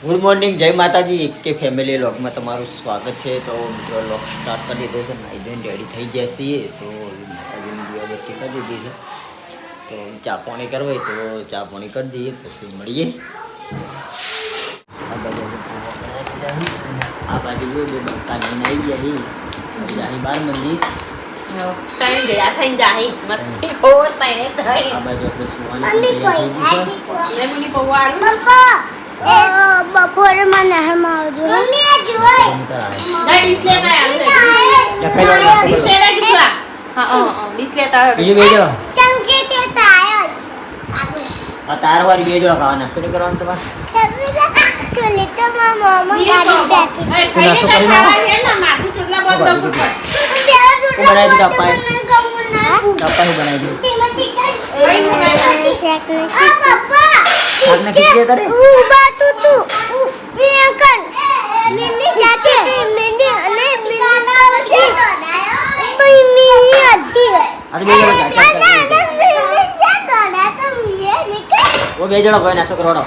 Good morning, જય માતાજી. કે ફેમિલી વ્લોગમાં તમારું સ્વાગત છે. તો મિત્રો વ્લોગ સ્ટાર્ટ કરી દીધો છે. નાઈ ધોઈને રેડી થઈ ગયા છીએ. તો માતાજીની દિવાબત્તી કરી દીધી છે. તો ચા પાણી કરવાય તો ચા પાણી કરી દઈએ પછી મળીએ. આ બાજુ જો બે બક્કા લઈને આવી ગયા અહીં 12 મંદિર. કઈ ગયા થઈને જાહી મસ્તી ખોર પાડે થઈ. આ બાજુ આપણે સુવાની લેમની પવારું બપોરે માં નહેરમાં આવજો મમ્મી આ જોઈ ડિસ્પ્લે માં ડિસ્પ્લે રાખીશું. હા ડિસ્પ્લે તાર બીજું બેજો ચમકે તે તાયો આ તારવાળી બેજો ખાવાના શું કરવાનું તમારે? ચલે તો મમ્મા ગાડી બેઠી એ ખાઈને ખાવા છે ને માથું ચૂટલા બહુ દબું પડ. બનાવી દીધા પાય ચપ્પા બનાવી દીધું પપ્પા આપને કેટલી તારે ઉભા તું વિનકન મિની જાતે મિની અને મિની પાવસે મિની અધી આ તો બે જણા મિની જાતો ના તો મિની નિકલ ઓ બે જણા કોઈ નાસ્તો કરવાનો.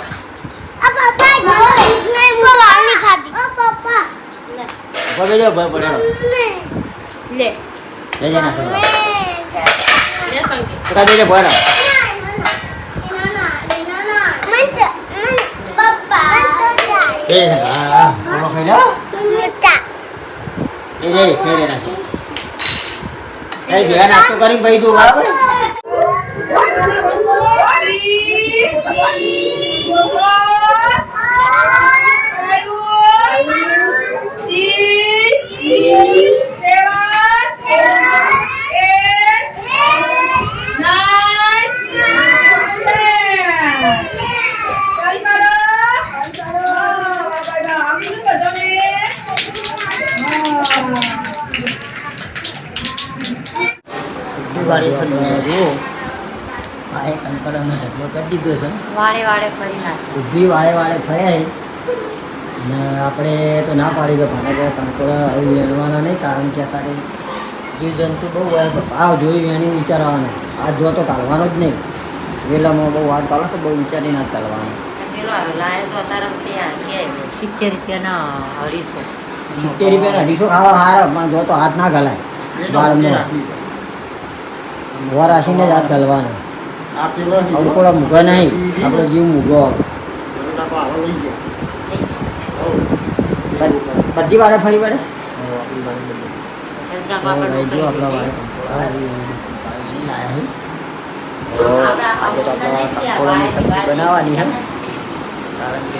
આ પપ્પા નહીં હું તો આલી ખાધી ઓ પપ્પા ઓ બે જણા ભાઈ પડેલો લે બે જણા નાસ્તો કરો. લે સંગીત તો બે જણા ભણો એ હા બોલો ખાઈ લો એ રે ફેરે નાખી એ ભેગા નાસ્તો કરીને ભાઈ તું બરાબર વાળે ફરી આ એક અંકળનો ઢગલો કરી દીધો છે. વાડે વાડે ફરી નાખ. ઊભી વાળે ફર્યા છે અને આપણે તો ના પાડી કે ભાને કે કંકોડા હવે વેણવાના નહીં, કારણ કે અત્યારે જીવજંતુ બહુ હોય તો ભાવ જોઈ વેણી વિચારવાનો. આ જો તો કાઢવાનો જ નહીં. વેલામાં બહુ વાત પાલો તો બહુ વિચારીને જ કાઢવાનો. પેલો લાય તો તારા ત્યાં કે 70 રૂપિયાના 250. 70 રૂપિયાના 250 ખાવા હારા, પણ જો તો હાથ ના ઘલાય. બાળમાં મોર રાખીને જ હાથ ઘાલવાનો. અંકોડા મૂગા નહીં, આપણો જીવ મૂગો. બધી વાળે ફરી વળે આપણા વાળે બનાવવાની હે, કારણ કે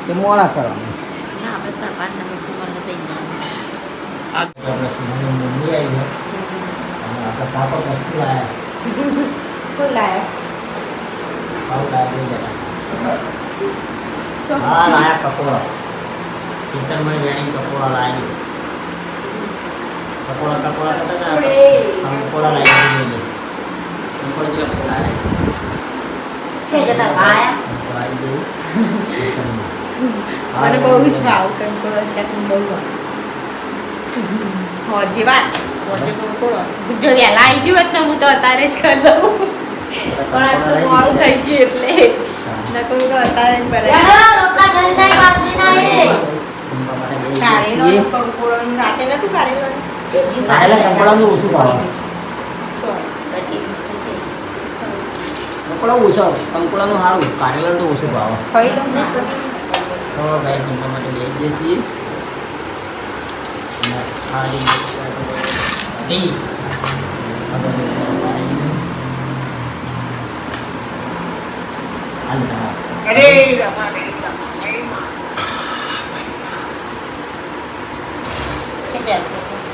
તે મોડા કરવાનું. આપણે સુધારી મમ્મી આવી છે અને આપણે પાપા વસ્તુ લાયા હા લાયા પકોડા. ખેતરમાં વેણી પકોડા લાવી પકોડા પકોડા લાવી છે જતા આયા મને બહુ જ ભાવ કંકોડો છે બહુ હોજી વાત હોજે કંકોડો જો વેલા આવી ગયું હોત ને હું તો અત્યારે જ કરી દઉં, પણ આ તો મોડું થઈ ગયું એટલે નકું તો અત્યારે જ બનાવી કંકોડોનું રાતે નતું કારેલું કંકોડાનું ઓછું ભાવ. કંકોડા ઓછો, કંકોડાનું સારું, કારેલાનું તો ઓછું ભાવ. ખાઈ લઉં ને તો ગાય જમવા માટે લઈ જઈએ છીએ અને આ દી અરે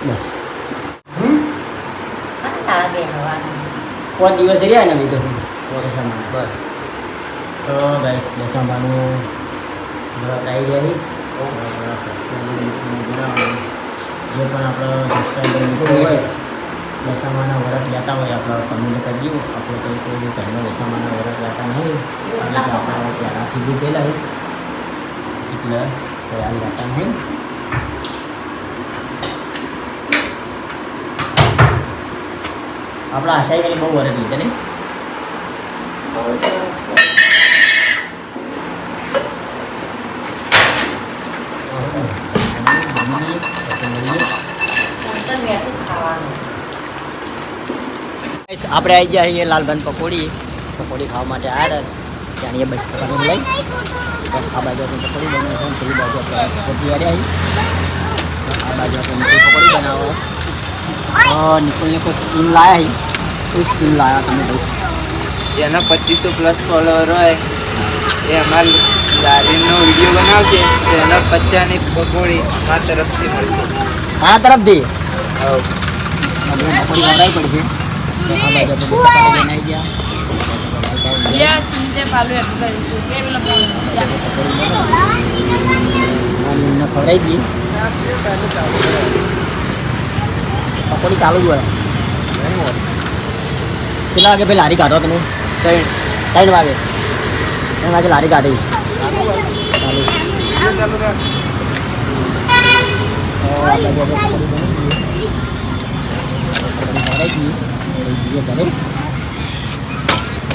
બસ તાળા બે હવાનું 5 દિવસ રહ્યા ને બીજો દશામાં. બસ તો ગાઈસ દશામાનું વ્રત આવી જાય જે પણ આપણો સબસ્ક્રાઈબર મિત્રો હોય દશામાના વ્રત લેતા હોય આપણે કમેન્ટ કરી દઈએ. આપણે કોઈ ઘરમાં દશામાના વ્રત લેતા નહીં, કારણ કે આપણા પહેલાંથી બી થયેલા એટલે કોઈ આ લેતા નહીં. આપણા આશાઈ વાળી બહુ વરે પીતે નહીં આપણે આવી ગયા છીએ લાલભાઈ પકોડી ખાવા માટે આવ્યા હતા ત્યાં અહીંયા બસ લઈ આ બાજુ આપણે પકોડી બનાવી છે પેલી બાજુ આપણે પકોડી આવી આ બાજુ આપણે પકોડી બનાવો નિકુલને કોઈ સ્કીમ લાયા કોઈ સ્કીમ લાયા તમે તો જેના 2500+ ફોલોવર હોય એ અમારા ગાડીનો વિડીયો બનાવશે તો એના 50ની પકોડી અમારા તરફથી મળશે આ તરફથી હા આપણે પકોડી વરાઈ પડશે આ બાજુ આપણે પકોડી બનાવી ગયા ખવડાવી દઈએ પકોડી ચાલુ જ હોય કેટલા વાગે ભાઈ લારી કાઢો તમે 3 વાગે 3 વાગે લારી કાઢી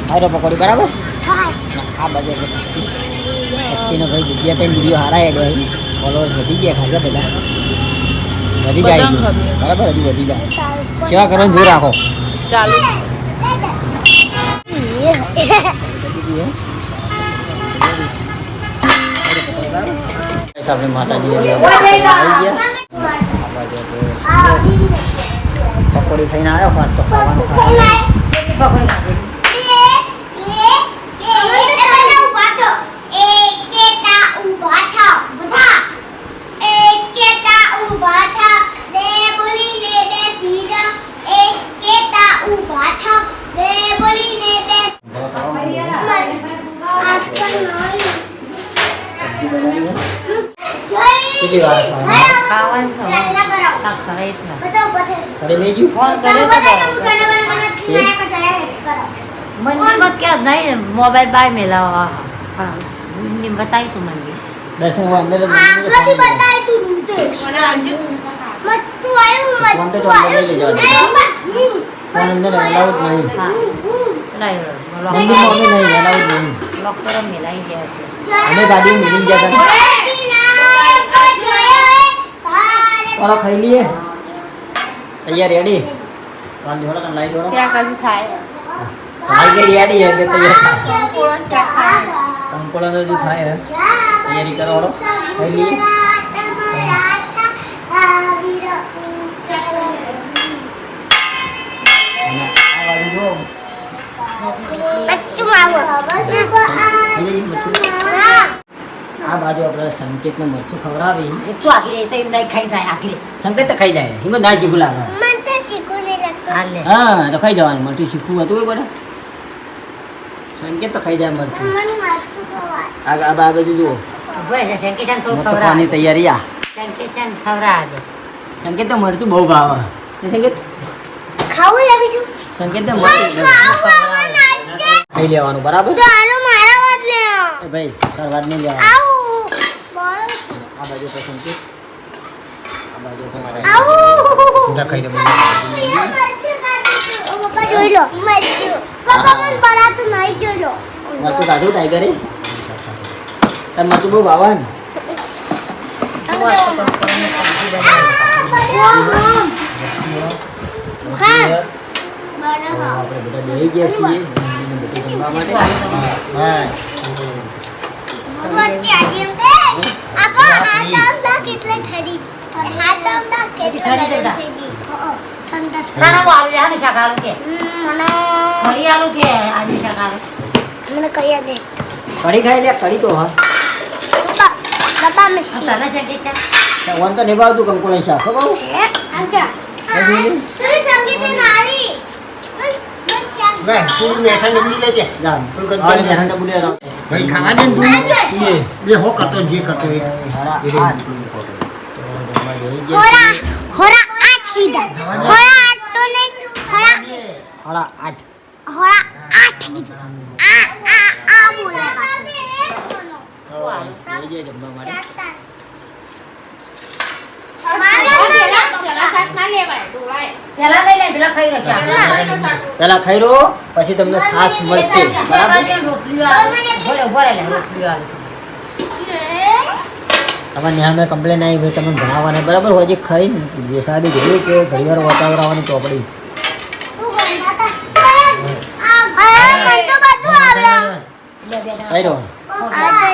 ચાલુ પકોડી બરાબર આ બાજુ શક્તિનો ભાઈ જગ્યા ત્યાં વિડીયો હારા એડ હોય ફોલોઅર્સ વધી ગયા ખાસા બધા વધી જાય બરાબર હજી વધી જાય સેવા કરવાનું જોર રાખો ચાલુ આપણે માતાજી પકોડી ખાઈને આવ્યો પાછ તો ખાવાનું કેટલી વાર ખાવાનું ખડે લઈ ગયું ફોન કર્યો મંદિર મત ક્યાં નહીં મોબાઈલ બાય મેલાવા બતાવી તું મંદિર દર્શન અંદર જ ફોન અંદર અલાઉડ નહીં મંદિરમાં અમે નહીં અલાઉડ નહીં લોક કરો મેલાઈ ગયા છે અમે ગાડી મિલી ગયા હતા ખાઈ લઈએ તૈયાર રેડી કાલ જોડો તને લાઈ જોડો શાક હજુ થાય લાઈ ગઈ રેડી હે તૈયાર કોણ શાક ખાય કંકોળો નો જો થાય તૈયારી કરો ઓળો ખાઈ લઈએ આ બાજુ આપણે સંકેતને મરચું ખવડાવી તું આગળ તો એમ નહીં ખાઈ જાય આગળ સંકેત તો ખાઈ જાય હિંગો ના ચીકુ લાગે હાલે હા તો ખાઈ જવાનું મરચું શીખવું હતું એ બધા સંકેત તો ખાઈ જાય મરચું આ બાજુ જુઓ બસ શંકેચાન થોડું મરચું ખાવાની તૈયારી આ શંકેચાન ખવરા દે સંકેત તો મરચું બહુ ભાવે સંકેત ખાવું લાવી છું સંકેત તો મરચું ખાઈ લેવાનું બરાબર એ ભાઈ સરવાદ નહીં લેવાનું આ બાજુ તો સંકેત આ બાજુ તો જોઈ લો પપ્પા પણ બરાતું નહીં જોઈ લો મરચું ખાધું ટાઈગરે તાર મરચું બહુ ભાવે ને આપણે બધા બેસી ગયા છીએ બધું જમવા માટે હા આલુ શાક આલુ કે ખરી આલુ કે આજે શાક આલુ મને કયા દે કઢી ખાઈ લે કઢી તો હા ડબ્બા માં શી તને શંકેચાન વન તો નિભાવતું કંકોળા શાક હો બહુ આજા સુરી સંગીત નારી બસ બસ પૂરી મેઠા નીકળી લેજે જામ આને ધ્યાન તો બોલ્યા તો ભાઈ ખાવા દે તું એ હો કરતો જે કરતો એ હોરા હોરા 8 કીધા હોરા 8 તો નહીં હોરા 8 હોરા 8 કીધા આ બોલે જમવા માટે મારા પેલા લેવાય ઢોળાય પેલા લઈ લે પેલા ખાઈ રહેશે પેલા ખાઈ રહો પછી તમને છાશ મળશે બરાબર રોટલી આવે ભરે રોટલી આવે તમારે ન્યાય કમ્પ્લેન આવી ભાઈ તમે ભણાવવાને બરાબર હોય જે ખાઈ ને બેસાડી જોયું કે ઘણીવાર વટાવર આવવાની ચોપડી મને તો બધું આવડે ખાઈ રહો આ